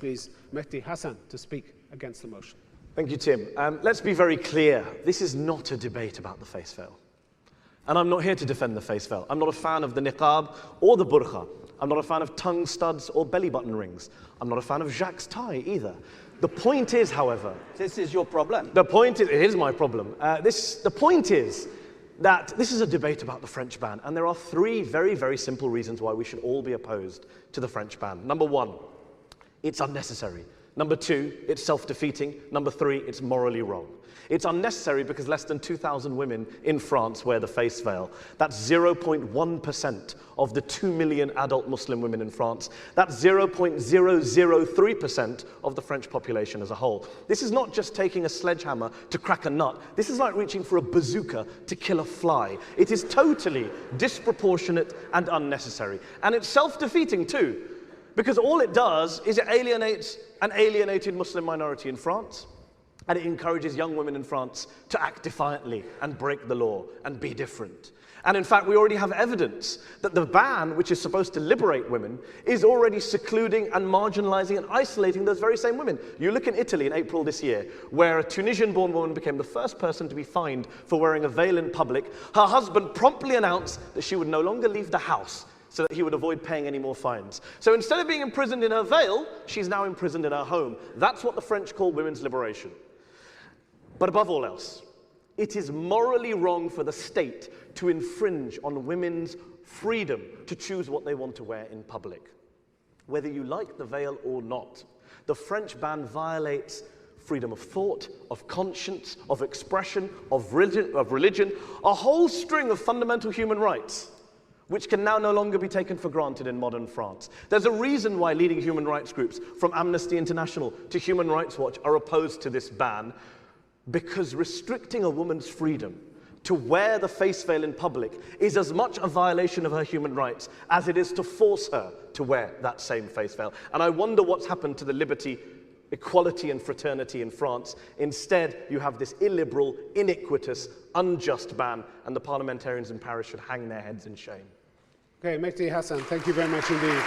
please Mehdi Hasan to speak against the motion. Thank you, Tim. Let's be very clear. This is not a debate about the face veil. And I'm not here to defend the face veil. I'm not a fan of the niqab or the burqa. I'm not a fan of tongue studs or belly button rings. I'm not a fan of Jacques tie either. The point is, however... This is your problem. The point is, it is my problem. The point is that this is a debate about the French ban, and there are three very, very simple reasons why we should all be opposed to the French ban. Number one, it's unnecessary. Number two, it's self-defeating. Number three, it's morally wrong. It's unnecessary because less than 2,000 women in France wear the face veil. That's 0.1% of the 2 million adult Muslim women in France. That's 0.003% of the French population as a whole. This is not just taking a sledgehammer to crack a nut. This is like reaching for a bazooka to kill a fly. It is totally disproportionate and unnecessary. And it's self-defeating too, because all it does is it alienates an alienated Muslim minority in France, and it encourages young women in France to act defiantly and break the law and be different. And in fact, we already have evidence that the ban, which is supposed to liberate women, is already secluding and marginalizing and isolating those very same women. You look in Italy in April this year, where a Tunisian-born woman became the first person to be fined for wearing a veil in public. Her husband promptly announced that she would no longer leave the house so that he would avoid paying any more fines. So instead of being imprisoned in her veil, she's now imprisoned in her home. That's what the French call women's liberation. But above all else, it is morally wrong for the state to infringe on women's freedom to choose what they want to wear in public. Whether you like the veil or not, the French ban violates freedom of thought, of conscience, of expression, of religion, a whole string of fundamental human rights, which can now no longer be taken for granted in modern France. There's a reason why leading human rights groups, from Amnesty International to Human Rights Watch, are opposed to this ban, because restricting a woman's freedom to wear the face veil in public is as much a violation of her human rights as it is to force her to wear that same face veil. And I wonder what's happened to the liberty, equality and fraternity in France. Instead, you have this illiberal, iniquitous, unjust ban, and the parliamentarians in Paris should hang their heads in shame. Okay, Mehdi Hasan, thank you very much indeed.